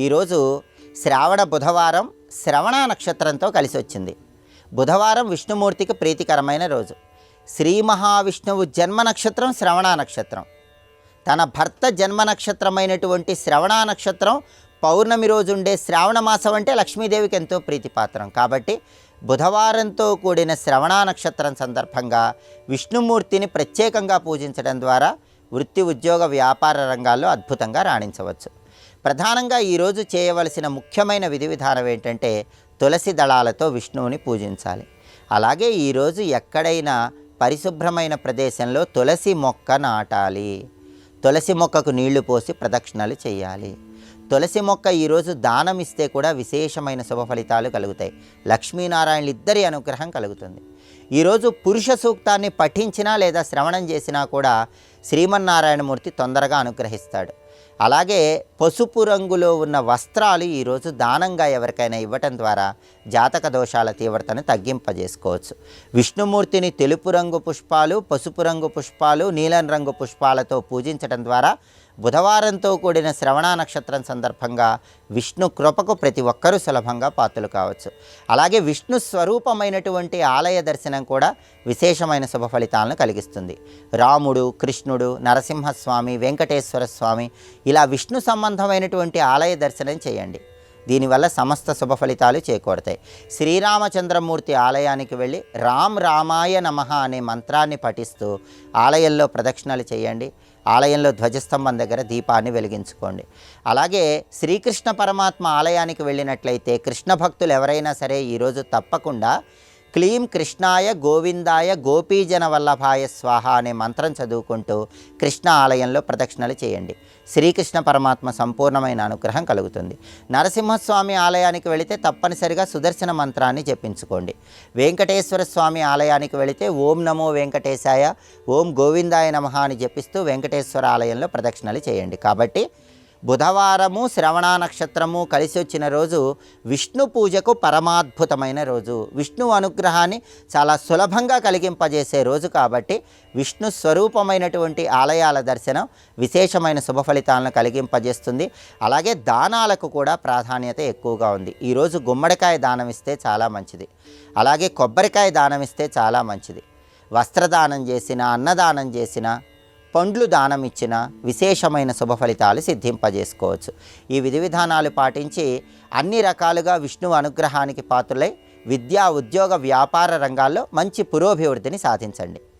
ఈరోజు శ్రావణ బుధవారం శ్రవణ నక్షత్రంతో కలిసి వచ్చింది. బుధవారం విష్ణుమూర్తికి ప్రీతికరమైన రోజు. శ్రీ మహావిష్ణువు జన్మ నక్షత్రం శ్రవణ నక్షత్రం. తన భర్త జన్మ నక్షత్రమైనటువంటి శ్రవణ నక్షత్రం పౌర్ణమి రోజు ఉండే శ్రావణ మాసం అంటే లక్ష్మీదేవికి ఎంతో ప్రీతిపాత్రం. కాబట్టి బుధవారంతో కూడిన శ్రవణ నక్షత్రం సందర్భంగా విష్ణుమూర్తిని ప్రత్యేకంగా పూజించడం ద్వారా వృత్తి, ఉద్యోగ, వ్యాపార రంగాల్లో అద్భుతంగా రాణించవచ్చు. ప్రధానంగా ఈరోజు చేయవలసిన ముఖ్యమైన విధి విధానం ఏంటంటే తులసి దళాలతో విష్ణువుని పూజించాలి. అలాగే ఈరోజు ఎక్కడైనా పరిశుభ్రమైన ప్రదేశంలో తులసి మొక్క నాటాలి. తులసి మొక్కకు నీళ్లు పోసి ప్రదక్షిణలు చేయాలి. తులసి మొక్క ఈరోజు దానం ఇస్తే కూడా విశేషమైన శుభ ఫలితాలు కలుగుతాయి. లక్ష్మీనారాయణులు ఇద్దరి అనుగ్రహం కలుగుతుంది. ఈరోజు పురుష సూక్తాన్ని పఠించినా లేదా శ్రవణం చేసినా కూడా శ్రీమన్నారాయణమూర్తి తొందరగా అనుగ్రహిస్తాడు. అలాగే పసుపు రంగులో ఉన్న వస్త్రాలు ఈరోజు దానంగా ఎవరికైనా ఇవ్వటం ద్వారా జాతక దోషాల తీవ్రతను తగ్గింపజేసుకోవచ్చు. విష్ణుమూర్తిని తెలుపు రంగు పుష్పాలు, పసుపు రంగు పుష్పాలు, నీలం రంగు పుష్పాలతో పూజించడం ద్వారా బుధవారంతో కూడిన శ్రవణ నక్షత్రం సందర్భంగా విష్ణు కృపకు ప్రతి ఒక్కరూ సులభంగా పాత్రలు కావచ్చు. అలాగే విష్ణు స్వరూపమైనటువంటి ఆలయ దర్శనం కూడా విశేషమైన శుభ ఫలితాలను కలిగిస్తుంది. రాముడు, కృష్ణుడు, నరసింహస్వామి, వెంకటేశ్వర స్వామి ఇలా విష్ణు సంబంధమైనటువంటి ఆలయ దర్శనం చేయండి. దీనివల్ల సమస్త శుభ ఫలితాలు చేకూరతాయి. శ్రీరామచంద్రమూర్తి ఆలయానికి వెళ్ళి రామ్ రామాయ నమః అనే మంత్రాన్ని పఠిస్తూ ఆలయంలో ప్రదక్షిణలు చేయండి. ఆలయంలో ధ్వజస్తంభం దగ్గర దీపాన్ని వెలిగించుకోండి. అలాగే శ్రీకృష్ణ పరమాత్మ ఆలయానికి వెళ్ళినట్లయితే కృష్ణ భక్తులు ఎవరైనా సరే ఈరోజు తప్పకుండా క్లీం కృష్ణాయ గోవిందాయ గోపీజన వల్లభాయ స్వాహ అనే మంత్రం చదువుకుంటూ కృష్ణ ఆలయంలో ప్రదక్షిణలు చేయండి. శ్రీకృష్ణ పరమాత్మ సంపూర్ణమైన అనుగ్రహం కలుగుతుంది. నరసింహస్వామి ఆలయానికి వెళితే తప్పనిసరిగా సుదర్శన మంత్రాన్ని జపించుకోండి. వెంకటేశ్వర స్వామి ఆలయానికి వెళితే ఓం నమో వెంకటేశాయ, ఓం గోవిందాయ నమః అని జపిస్తూ వెంకటేశ్వర ఆలయంలో ప్రదక్షిణలు చేయండి. కాబట్టి బుధవారము శ్రవణ నక్షత్రము కలిసి వచ్చిన రోజు విష్ణు పూజకు పరమాద్భుతమైన రోజు. విష్ణు అనుగ్రహాన్ని చాలా సులభంగా కలిగింపజేసే రోజు. కాబట్టి విష్ణు స్వరూపమైనటువంటి ఆలయాల దర్శనం విశేషమైన శుభ ఫలితాలను కలిగింపజేస్తుంది. అలాగే దానాలకు కూడా ప్రాధాన్యత ఎక్కువగా ఉంది. ఈరోజు గుమ్మడికాయ దానం ఇస్తే చాలా మంచిది. అలాగే కొబ్బరికాయ దానం ఇస్తే చాలా మంచిది. వస్త్రదానం చేసిన, అన్నదానం చేసిన, పండ్లు దానం ఇచ్చిన విశేషమైన శుభ ఫలితాలు సిద్ధింపజేసుకోవచ్చు. ఈ విధి విధానాలు పాటించి అన్ని రకాలుగా విష్ణువు అనుగ్రహానికి పాత్రులై విద్యా, ఉద్యోగ, వ్యాపార రంగాల్లో మంచి పురోభివృద్ధిని సాధించండి.